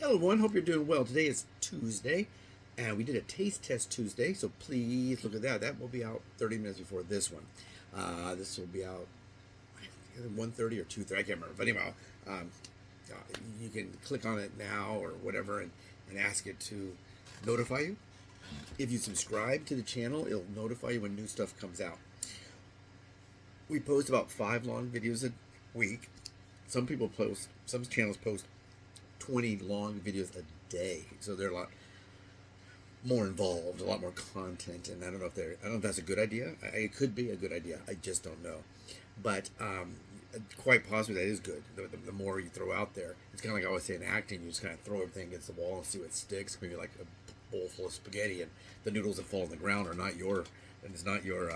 Hello everyone, hope you're doing well. Today is Tuesday, and we did a taste test Tuesday, so please look at that. That will be out 30 minutes before this one. This will be out either 1:30 or 2:30, I can't remember. But anyhow, um, you can click on it now or whatever and ask it to notify you. If you subscribe to the channel, it'll notify you when new stuff comes out. We post about 5 long videos a week. Some channels post 20 long videos a day, so they're a lot more involved, a lot more content, and I don't know if that's a good idea. It could be a good idea. I just don't know, but quite possibly that is good. The more you throw out there, it's kind of like I always say in acting, you just kind of throw everything against the wall and see what sticks. Maybe like a bowl full of spaghetti, and the noodles that fall on the ground are not your, and it's not your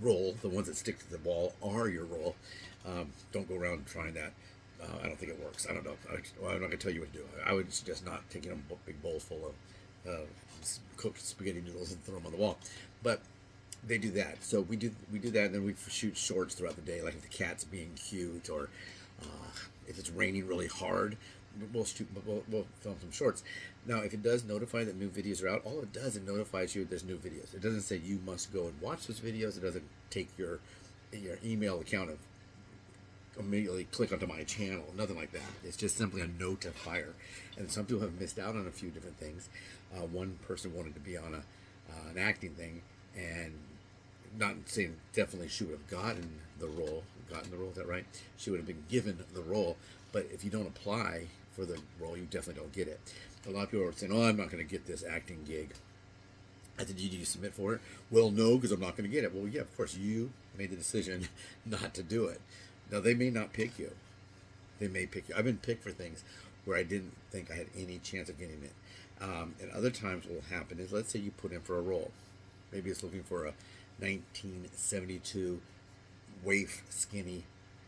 roll. The ones that stick to the wall are your roll. Don't go around trying that. I don't think it works. I don't know. I'm not going to tell you what to do. I would suggest not taking a big bowl full of cooked spaghetti noodles and throw them on the wall. But they do that. So we do that, and then we shoot shorts throughout the day, like if the cat's being cute, or if it's raining really hard, we'll film some shorts. Now, if it does notify that new videos are out, all it does, it notifies you there's new videos. It doesn't say you must go and watch those videos. It doesn't take your email account of immediately click onto my channel, nothing like that. It's just simply a notifier. And some people have missed out on a few different things. One person wanted to be on an acting thing, and not saying definitely she would have gotten the role, is that right? She would have been given the role, but if you don't apply for the role, you definitely don't get it. A lot of people are saying, oh, I'm not going to get this acting gig. I said, did you submit for it? Well, no, because I'm not going to get it. Well, yeah, of course, you made the decision not to do it. Now, they may not pick you. They may pick you. I've been picked for things where I didn't think I had any chance of getting it. And other times what will happen is, let's say you put in for a role. Maybe it's looking for a 1972 waif skinny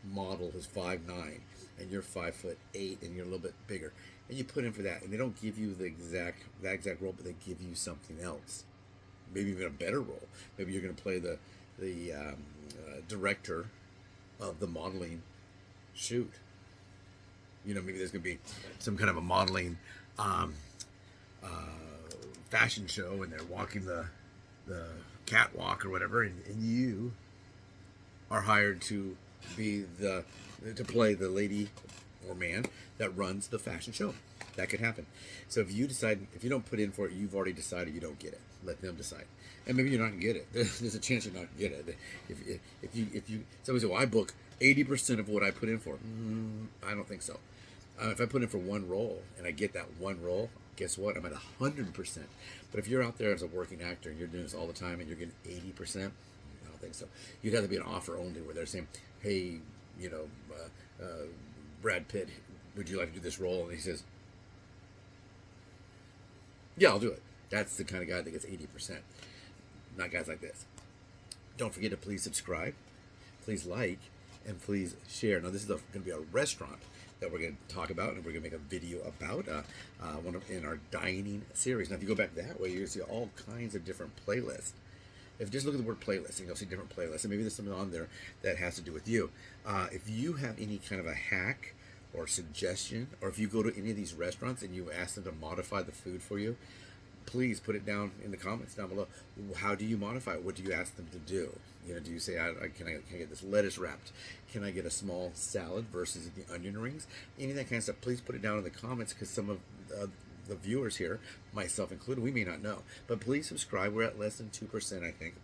model who's 5'9", and you're 5'8", and you're a little bit bigger. And you put in for that, and they don't give you that exact role, but they give you something else. Maybe even a better role. Maybe you're going to play the director of the modeling shoot. Maybe there's going to be some kind of a modeling fashion show, and they're walking the catwalk or whatever, and you are hired to be to play the lady or man that runs the fashion show. That could happen. So if you don't put in for it, you've already decided you don't get it. Let them decide. And maybe you're not gonna get it. There's a chance you're not gonna get it. If you somebody say, well, I book 80% of what I put in for. I don't think so. If I put in for one role and I get that one role, guess what? I'm at 100%. But if you're out there as a working actor and you're doing this all the time and you're getting 80%, I don't think so. You'd have to be an offer only where they're saying, hey, Brad Pitt, would you like to do this role? And he says, yeah, I'll do it. That's the kind of guy that gets 80%. Not guys like this. Don't forget to please subscribe, please like, and please share. Now, this is going to be a restaurant that we're going to talk about, and we're going to make a video about in our dining series. Now, if you go back that way, you're going to see all kinds of different playlists. If you just look at the word playlist, and you'll see different playlists, and maybe there's something on there that has to do with you. If you have any kind of a hack or suggestion, or if you go to any of these restaurants and you ask them to modify the food for you, please put it down in the comments down below. How do you modify it? What do you ask them to do? Do you say, can I get this lettuce wrapped? Can I get a small salad versus the onion rings? Any of that kind of stuff, please put it down in the comments, because some of the viewers here, myself included, we may not know. But please subscribe. We're at less than 2%, I think.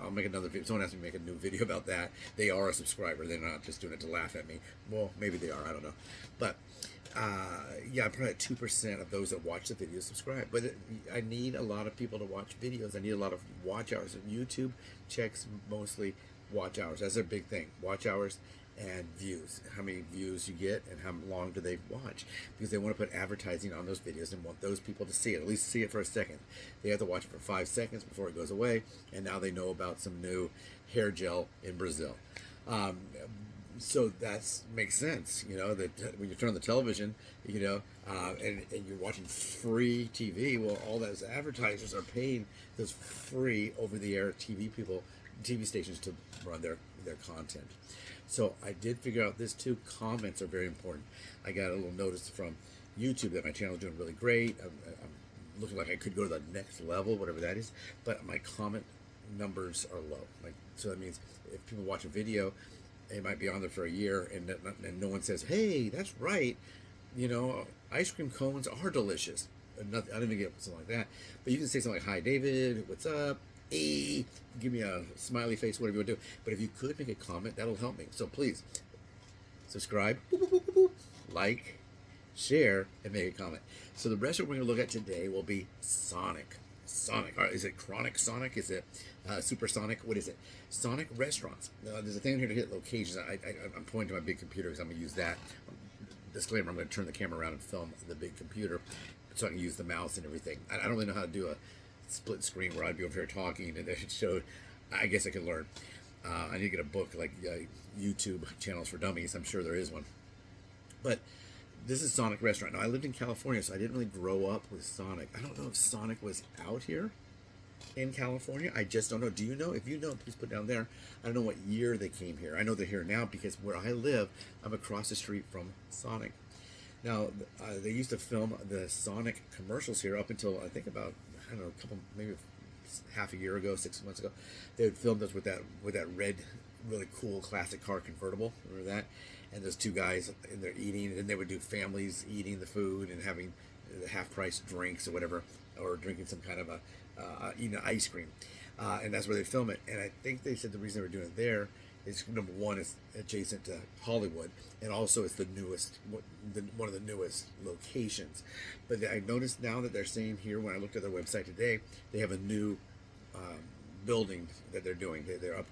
I'll make another video. Someone asked me to make a new video about that. They are a subscriber. They're not just doing it to laugh at me. Well, maybe they are. I don't know. But yeah, I'm probably at 2% of those that watch the videos subscribe. But I need a lot of people to watch videos. I need a lot of watch hours. And YouTube checks mostly watch hours. That's a big thing. Watch hours and views. How many views you get and how long do they watch? Because they want to put advertising on those videos and want those people to see it, at least see it for a second. They have to watch it for 5 seconds before it goes away, and now they know about some new hair gel in Brazil. So that makes sense, that when you turn on the television, and you're watching free TV, well, all those advertisers are paying those free over-the-air TV stations to run their content. So I did figure out this too. Comments are very important. I got a little notice from YouTube that my channel is doing really great. I'm looking like I could go to the next level, whatever that is. But my comment numbers are low. Like, so that means if people watch a video, it might be on there for a year, and no one says, "Hey, that's right. You know, ice cream cones are delicious." I don't even get something like that. But you can say something like, "Hi, David. What's up? Hey," give me a smiley face, whatever you want to do. But if you could make a comment, that'll help me. So please subscribe, like, share, and make a comment. So the restaurant we're going to look at today will be Sonic. Sonic. Is it Chronic Sonic? Is it Supersonic? What is it? Sonic Restaurants. There's a thing here to hit locations. I'm pointing to my big computer because I'm going to use that. Disclaimer, I'm going to turn the camera around and film the big computer so I can use the mouse and everything. I don't really know how to do a split screen where I'd be over here talking and it showed. I guess I could learn. I need to get a book like YouTube channels for dummies. I'm sure there is one. But this is Sonic Restaurant. Now, I lived in California, so I didn't really grow up with Sonic. I don't know if Sonic was out here in California. I just don't know. Do you know? If you know, please put down there. I don't know what year they came here. I know they're here now because where I live, I'm across the street from Sonic. Now, they used to film the Sonic commercials here up until, I think about, I don't know, a couple, maybe half a year ago, 6 months ago. They would film us with that red, really cool classic car convertible. Remember that? And those two guys in there eating, and they would do families eating the food and having half-price drinks or whatever, or drinking some kind of eating ice cream. And that's where they film it. And I think they said the reason they were doing it there is, number one, it's adjacent to Hollywood, and also it's the newest, one of the newest locations. But I noticed now that they're saying here, when I looked at their website today, they have a new building that they're doing. They're up,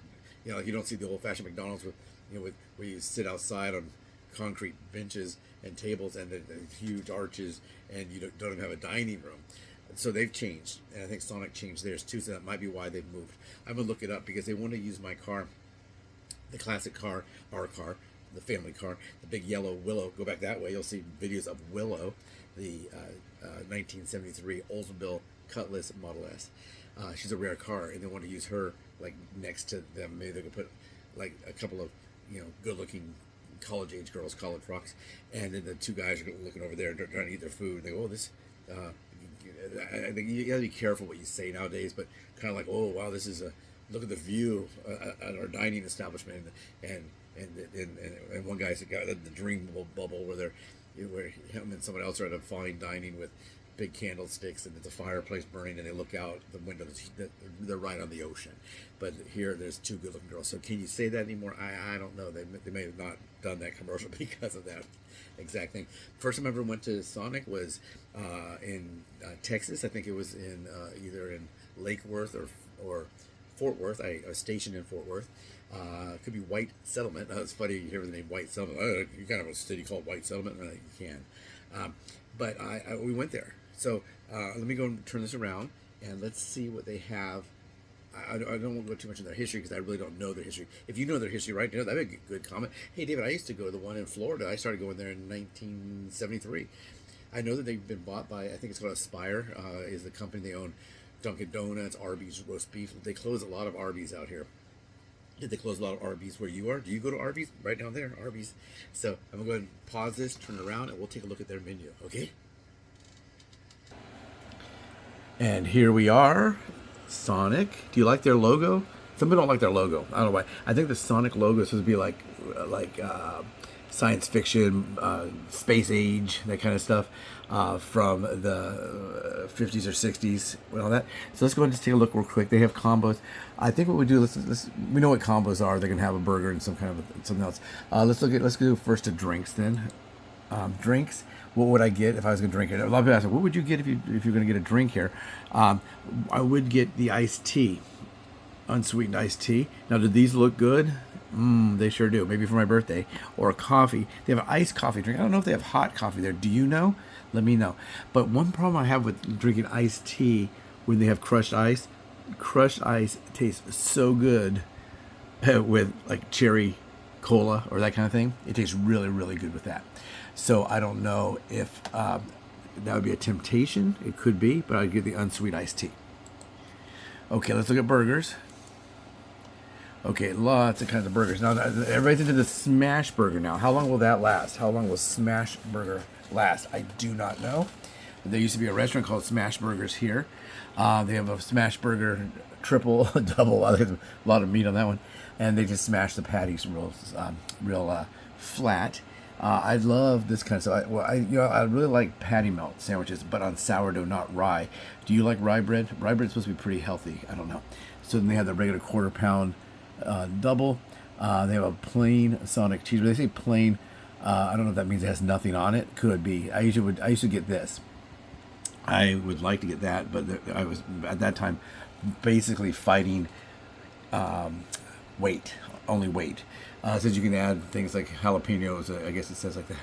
you know, like you don't see the old-fashioned McDonald's with, you know, where you sit outside on concrete benches and tables and the huge arches, and you don't even have a dining room. So they've changed, and I think Sonic changed theirs too, so that might be why they've moved. I'm going to look it up because they want to use my car, the classic car, our car, the family car, the big yellow Willow. Go back that way, you'll see videos of Willow, the 1973 Oldsmobile Cutlass Model S. She's a rare car, and they want to use her like next to them. Maybe they could put like a couple of, you know, good-looking college-age girls, college frocks, and then the two guys are looking over there trying to eat their food. And they go, "Oh, this." I think you gotta be careful what you say nowadays, but kind of like, "Oh, wow, this is a look at the view at our dining establishment," and one guy's got the dream bubble where they're, you know, where him and someone else are at a fine dining with big candlesticks and there's a fireplace burning, and they look out the window. They're right on the ocean. But here, there's two good-looking girls. So can you say that anymore? I don't know. They may have not done that commercial because of that exact thing. First time I ever went to Sonic was in Texas. I think it was in either in Lake Worth or Fort Worth. I was stationed in Fort Worth. Could be White Settlement. It's funny you hear the name White Settlement. You kind of have a city called White Settlement. You can. But we went there. So let me go and turn this around, and let's see what they have. I don't want to go too much in their history because I really don't know their history. If you know their history right now, that'd be a good comment. Hey, David, I used to go to the one in Florida. I started going there in 1973. I know that they've been bought by, I think it's called Aspire, is the company. They own Dunkin' Donuts, Arby's, roast beef. They close a lot of Arby's out here. Did they close a lot of Arby's where you are? Do you go to Arby's? Right down there, Arby's. So I'm going to go ahead and pause this, turn it around, and we'll take a look at their menu, okay? And here we are, Sonic. Do you like their logo? Some people don't like their logo. I don't know why. I think the Sonic logo is supposed to be like science fiction, space age, that kind of stuff from the 50s or 60s and all that. So let's go ahead and just take a look real quick. They have combos. I think what we do, we know what combos are. They're gonna have a burger and some kind of something else. Let's go first to drinks then. Drinks. What would I get if I was going to drink it? A lot of people ask, what would you get if you're going to get a drink here? I would get the iced tea, unsweetened iced tea. Now, do these look good? They sure do. Maybe for my birthday. Or a coffee. They have an iced coffee drink. I don't know if they have hot coffee there. Do you know? Let me know. But one problem I have with drinking iced tea when they have crushed ice tastes so good with like cherry cola or that kind of thing. It tastes really, really good with that. So I don't know if that would be a temptation. It could be, but I'd get the unsweet iced tea. Okay, let's look at burgers. Okay, lots of kinds of burgers. Now, everybody's into the smash burger now. How long will that last? How long will smash burger last? I do not know. There used to be a restaurant called Smash Burgers here. They have a smash burger, triple, double. There's a lot of meat on that one, and they just smash the patties real flat. I love this kind of stuff. I really like patty melt sandwiches, but on sourdough, not rye. Do you like rye bread? Rye bread's supposed to be pretty healthy. I don't know. So then they have the regular quarter-pound double. They have a plain Sonic cheese. When they say plain, I don't know if that means it has nothing on it. Could be. I used to get this. I would like to get that, but I was at that time basically fighting weight, only weight. Since you can add things like jalapenos, I guess it says like that,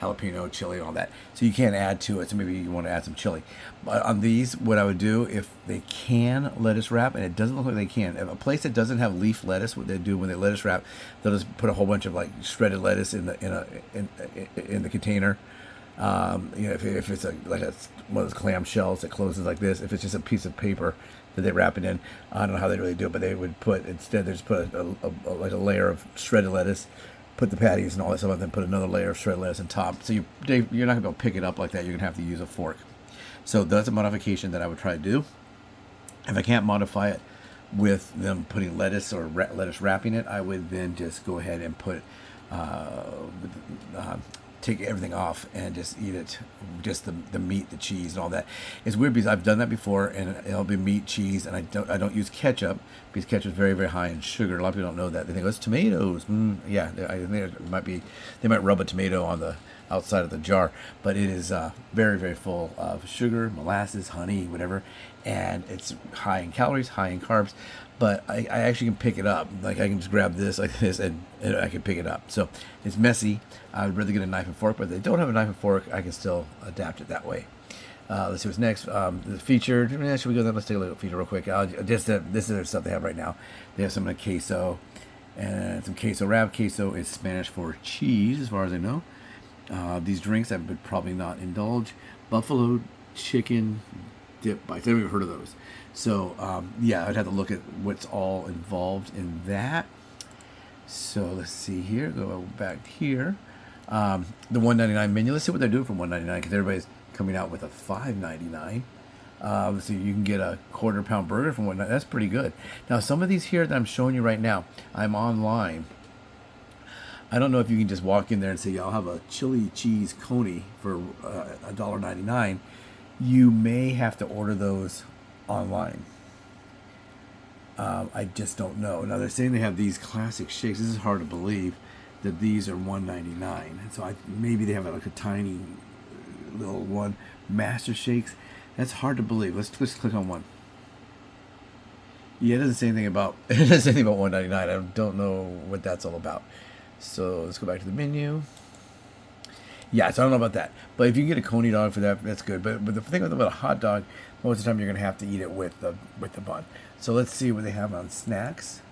jalapeno, chili, and all that. So you can't add to it. So maybe you want to add some chili. But on these, what I would do if they can lettuce wrap, and it doesn't look like they can. If a place that doesn't have leaf lettuce, what they do when they lettuce wrap, they'll just put a whole bunch of like shredded lettuce in the container. If it's like one of those clam shells that closes like this, if it's just a piece of paper that they wrap it in, I don't know how they really do it, but they would put, instead they just put like a layer of shredded lettuce, put the patties and all that stuff, and then put another layer of shredded lettuce on top. So you're not gonna be able to pick it up like that. You're gonna have to use a fork. So that's a modification that I would try to do. If I can't modify it with them putting lettuce or lettuce wrapping it, I would then just go ahead and put take everything off and just eat it, just the meat, the cheese, and all that. It's weird because I've done that before, and it'll be meat, cheese, and I don't use ketchup because ketchup is very, very high in sugar. A lot of people don't know that. They think, oh, it's tomatoes. Yeah, I think it might be. They might rub a tomato on the outside of the jar, but it is very, very full of sugar, molasses, honey, whatever, and it's high in calories, high in carbs. But I actually can pick it up. Like I can just grab this like this, and I can pick it up. So it's messy. I would rather get a knife and fork, but if they don't have a knife and fork, I can still adapt it that way. Let's see what's next. The featured. Should we go there? Let's take a look at feature real quick. This is the stuff they have right now. They have some of the queso and some queso wrap. Queso is Spanish for cheese, as far as I know. These drinks I would probably not indulge. Buffalo chicken dip bites. I've never heard of those. So yeah, I'd have to look at what's all involved in that. So let's see here. Go back here. The $1.99 menu. Let's see what they're doing for $1.99 because everybody's coming out with a $5.99. Let's see. You can get a quarter-pound burger from $1.99. That's pretty good. Now some of these here that I'm showing you right now, I'm online. I don't know if you can just walk in there and say, yeah, I'll have a chili cheese coney for $1.99. You may have to order those online. I just don't know. Now they're saying they have these classic shakes. This is hard to believe that these are $1.99. And so maybe they have like a tiny little one. Master shakes. That's hard to believe. Let's click on one. Yeah, it doesn't say anything about $1.99. I don't know what that's all about. So let's go back to the menu. Yeah, so I don't know about that. But if you can get a coney dog for that, that's good. But the thing about a hot dog, most of the time you're going to have to eat it with the bun. So let's see what they have on snacks.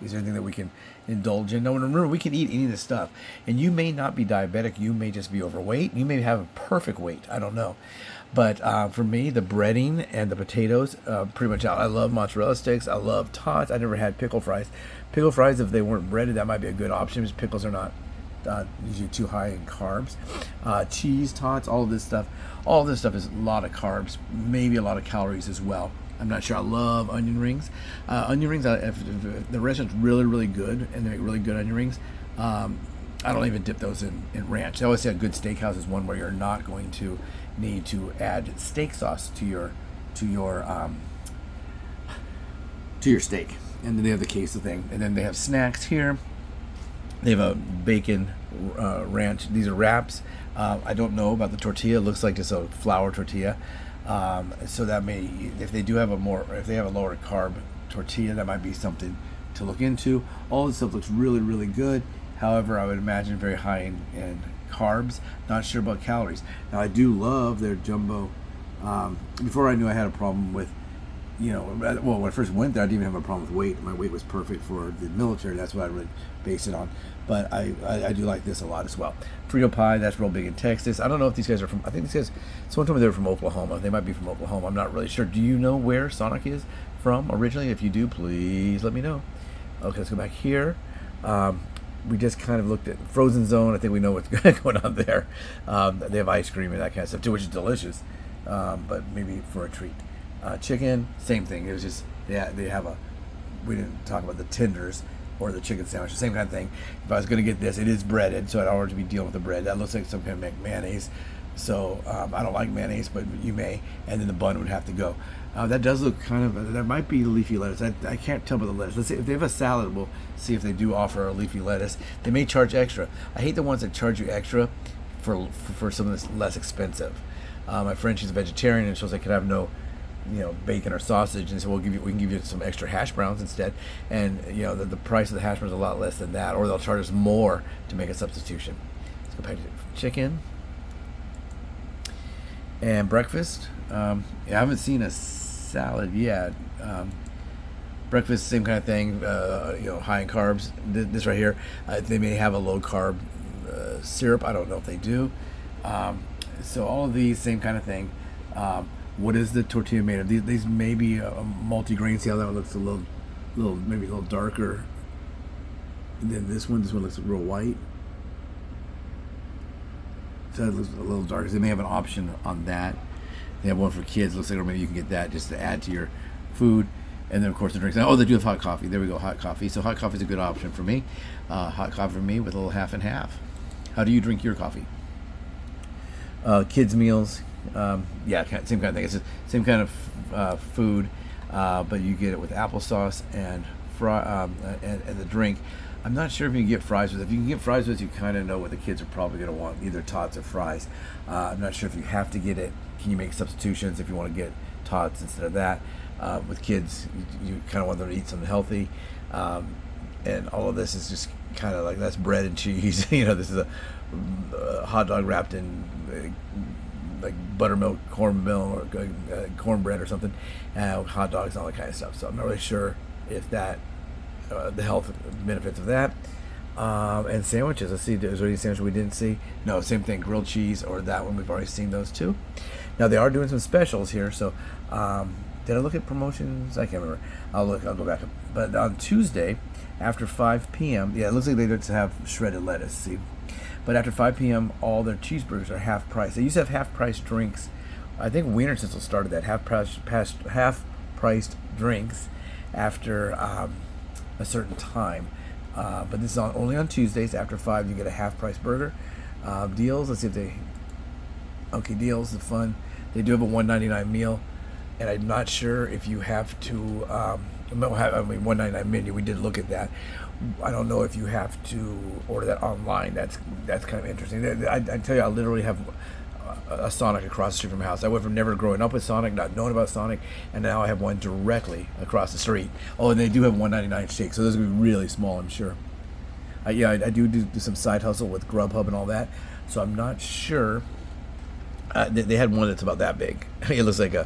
Is there anything that we can indulge in? No, remember, we can eat any of this stuff. And you may not be diabetic. You may just be overweight. You may have a perfect weight. I don't know. But for me, the breading and the potatoes, pretty much out. I love mozzarella sticks. I love tots. I never had pickle fries. Pickle fries, if they weren't breaded, that might be a good option because pickles are not usually too high in carbs. Cheese, tots, all of this stuff. All of this stuff is a lot of carbs, maybe a lot of calories as well. I'm not sure. I love onion rings. Onion rings, if the restaurant's really, really good and they make really good onion rings, I don't even dip those in ranch. I always say a good steakhouse is one where you're not going to need to add steak sauce to your steak. And then they have the queso thing. And then they have snacks here. They have a bacon ranch. These are wraps. I don't know about the tortilla. It looks like just a flour tortilla. So that may, if they have a lower carb tortilla, that might be something to look into. All this stuff looks really, really good. However, I would imagine very high in carbs. Not sure about calories. Now, I do love their jumbo. Before I knew I had a problem with, when I first went there, I didn't even have a problem with weight. My weight was perfect for the military. That's what I really base it on. But I do like this a lot as well. Frito pie, that's real big in Texas. I don't know if these guys are from, I think these guys, someone told me they were from Oklahoma. They might be from Oklahoma. I'm not really sure. Do you know where Sonic is from originally? If you do, please let me know. Okay, let's go back here. we just kind of looked at Frozen Zone. I think we know what's going on there. They have ice cream and that kind of stuff too, which is delicious, but maybe for a treat. Chicken, same thing. It was just, yeah, they have a, we didn't talk about the tenders or the chicken sandwich, same kind of thing. If I was going to get this, it is breaded, so I'd already be dealing with the bread. That looks like some kind of mayonnaise. So I don't like mayonnaise, but you may. And then the bun would have to go. That does look kind of, that might be leafy lettuce. I can't tell by the lettuce. Let's see if they have a salad. We'll see if they do offer a leafy lettuce. They may charge extra. I hate the ones that charge you extra for something that's less expensive. My friend, she's a vegetarian, and she was like, could I have no, bacon or sausage, and so we can give you some extra hash browns instead, and the price of the hash browns is a lot less than that, or they'll charge us more to make a substitution. Let's go back to chicken and breakfast. I haven't seen a salad yet. Breakfast, same kind of thing, high in carbs. This right here, they may have a low carb syrup. I don't know if they do. So all of these, same kind of thing. What is the tortilla made of? These may be a multi-grain. See how that one looks maybe a little darker than this one. This one looks real white. So it looks a little darker. They may have an option on that. They have one for kids. Looks like, or maybe you can get that just to add to your food. And then of course the drinks. Oh, they do have hot coffee. There we go, hot coffee. So hot coffee is a good option for me. Hot coffee for me with a little half and half. How do you drink your coffee? Kids meals. Yeah, same kind of thing. It's the same kind of food, but you get it with applesauce and the drink. I'm not sure if you can get fries with it. If you can get fries with it, you kind of know what the kids are probably going to want, either tots or fries. I'm not sure if you have to get it. Can you make substitutions if you want to get tots instead of that? With kids, you kind of want them to eat something healthy, and all of this is just kind of like, that's bread and cheese. This is a hot dog wrapped in like buttermilk, cornmeal, or cornbread or something, hot dogs, all that kind of stuff. So I'm not really sure if that, the health benefits of that. And sandwiches. Let's see, is there any sandwich we didn't see? No, same thing, grilled cheese or that one. We've already seen those too. Now they are doing some specials here. So did I look at promotions? I can't remember. I'll go back. But on Tuesday, after 5 p.m., yeah, it looks like they just have shredded lettuce. See. But after 5 p.m., all their cheeseburgers are half price. They used to have half-price drinks. I think Wiener Schnitzel started that half-priced drinks after a certain time. But this is only on Tuesdays. After 5, you get a half-price burger. Deals. Let's see if they. Okay, deals are fun. They do have a $1.99 meal, and I'm not sure if you have to. $1.99 menu. We did look at that. I don't know if you have to order that online. That's kind of interesting. I tell you, I literally have a Sonic across the street from my house. I went from never growing up with Sonic, not knowing about Sonic, and now I have one directly across the street. Oh, and they do have $1.99 shakes, so those are going to be really small, I'm sure. I do some side hustle with Grubhub and all that, so I'm not sure. They had one that's about that big. It looks like a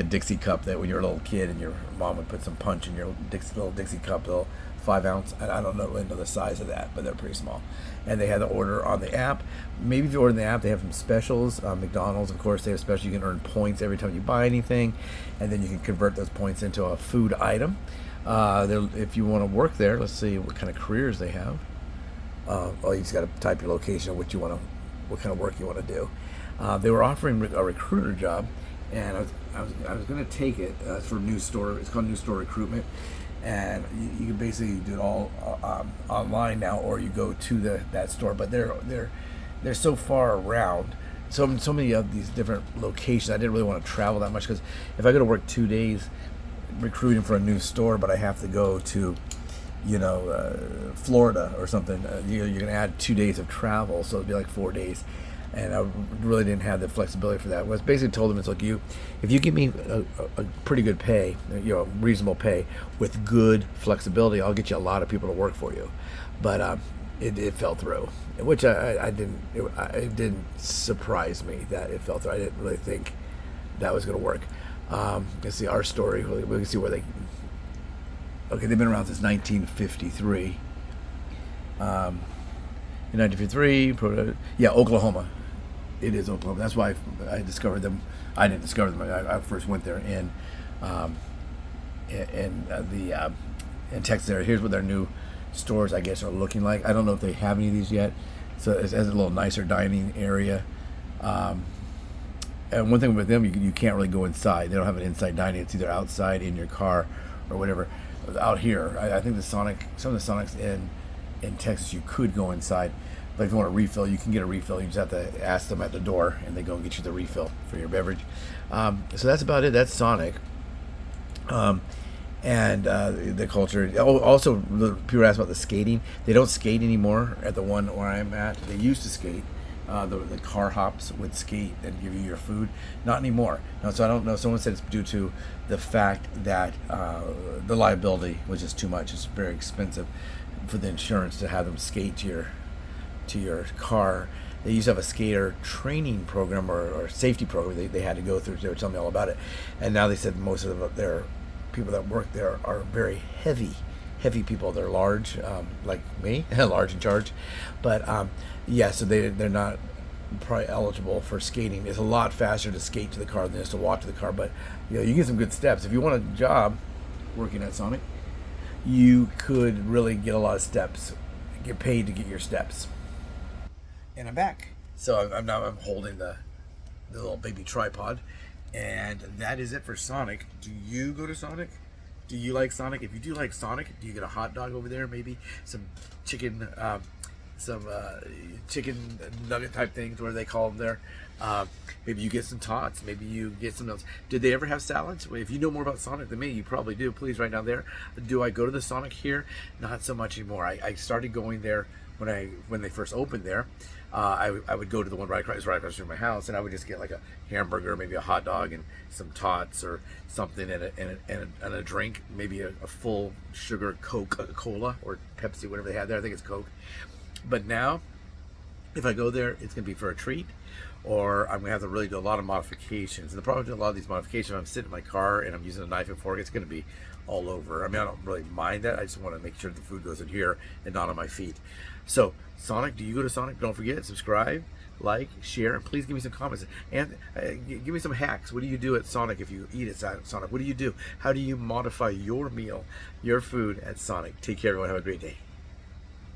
Dixie cup that when you're a little kid and your mom would put some punch in your little Dixie cup, little 5 ounce. I don't know the size of that, but they're pretty small. And they had to order on the app. Maybe if you order in the app, they have some specials. McDonald's, of course, they have specials. You can earn points every time you buy anything, and then you can convert those points into a food item. If you want to work there, let's see what kind of careers they have. You just got to type your location, what kind of work you want to do. They were offering a recruiter job, and I was going to take it. It's for New Store. It's called New Store Recruitment. And you can basically do it all online now, or you go to that store. But they're so far around, so many of these different locations. I didn't really want to travel that much, because if I go to work 2 days recruiting for a new store, but I have to go to Florida or something, you're going to add 2 days of travel, so it'd be like 4 days. And I really didn't have the flexibility for that. I was basically told them, it's like, if you give me a pretty good pay, reasonable pay with good flexibility, I'll get you a lot of people to work for you. But it fell through, which it didn't surprise me that it fell through. I didn't really think that was going to work. Let's see our story. We can see where they've been around since 1953. In 1953, Oklahoma. It is Oklahoma. That's why I discovered them. I didn't discover them. I first went there in Texas area. Here's what their new stores, I guess, are looking like. I don't know if they have any of these yet. So it has a little nicer dining area. And one thing with them, you can't really go inside. They don't have an inside dining. It's either outside in your car or whatever. Out here, I think some of the Sonics in Texas, you could go inside. But if you want a refill, you can get a refill. You just have to ask them at the door, and they go and get you the refill for your beverage. So that's about it. That's Sonic. And the culture. Oh, also, people ask about the skating. They don't skate anymore at the one where I'm at. They used to skate. The car hops would skate and give you your food. Not anymore. No, so I don't know. Someone said it's due to the fact that the liability was just too much. It's very expensive for the insurance to have them skate to your car. They used to have a skater training program or safety program they had to go through. They were telling me all about it. And now they said most of their people that work there are very heavy people. They're large, like me, large in charge. But yeah, so they're not probably eligible for skating. It's a lot faster to skate to the car than it is to walk to the car. But you get some good steps. If you want a job working at Sonic, you could really get a lot of steps, get paid to get your steps. And I'm back. So I'm holding the little baby tripod, and that is it for Sonic. Do you go to Sonic? Do you like Sonic? If you do like Sonic, do you get a hot dog over there? Maybe some chicken, chicken nugget type things, what do they call them there? Maybe you get some tots. Maybe you get some else. Did they ever have salads? Well, if you know more about Sonic than me, you probably do. Please write down there. Do I go to the Sonic here? Not so much anymore. I started going there when they first opened there. I would go to the one right across from my house, and I would just get like a hamburger, maybe a hot dog, and some tots or something, and a drink, maybe a full sugar Coca-Cola or Pepsi, whatever they had there. I think it's Coke. But now, if I go there, it's going to be for a treat, or I'm going to have to really do a lot of modifications. And the problem with a lot of these modifications, if I'm sitting in my car and I'm using a knife and fork, it's going to be all over. I mean, I don't really mind that. I just want to make sure the food goes in here and not on my feet. So, Sonic, do you go to Sonic? Don't forget, subscribe, like, share, and please give me some comments. And give me some hacks. What do you do at Sonic if you eat at Sonic? What do you do? How do you modify your meal, your food at Sonic? Take care, everyone. Have a great day.